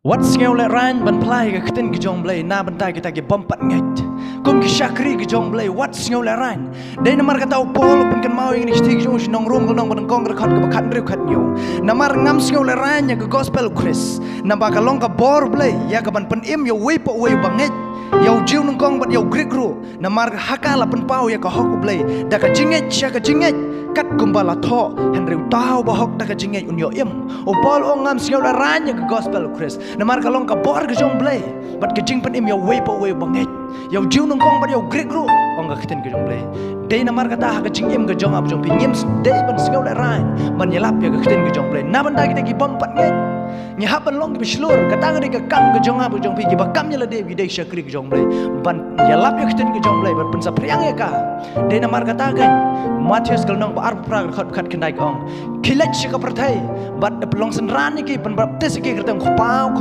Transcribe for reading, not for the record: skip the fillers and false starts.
What's ngeu le ran ban plai ga khtin gi jong blai na ban tai kita gi bompat nget kum gi shakri gi jong blai what's ngeu le ran dei na mar ka tau pol pun kan mau ing ni sti gi jong nong rom nong ban kong ra khat ga khat re khat nyu na mar ngam ngeu le ran ya ga gospel chris na ba ka long ka bor blai ya ga ban pen im yo we po we banget yau jiu nung kong bat yau grik ru na mar hakala pen pau ya ka hok blai da ka jinget sha ka jinget kat kumbala tho han riu tau ba hok da ka jinget un yo im o pol o ngam ngeu le ran ya ga gospel chris na mar ka long ka bor ga jong blai bat ka jing pen im yo we po we banget yau jiu nung kong bat yau grik ru ong ga khiten ga jong blai dei na mar ka ta ha ka jing im ga jong ab jong pi ngim dei ban ngeu le ran man yalap ya ga khiten ga jong blai na ban da kita gi bom pat nget nya hapan long bi slur ka ta ga kam ga jong ab jong pi gi ba kam nya la de gi dei shakri ga jong blai ban yalap ya khiten ga jong blai ban pen sa priang ya ka dei na mar ka ta ga Matius gal nong ba ar pra khat khat kendai ong khilat shi ka prathai bat long san ran ni ki ban baptis ki kertang khpau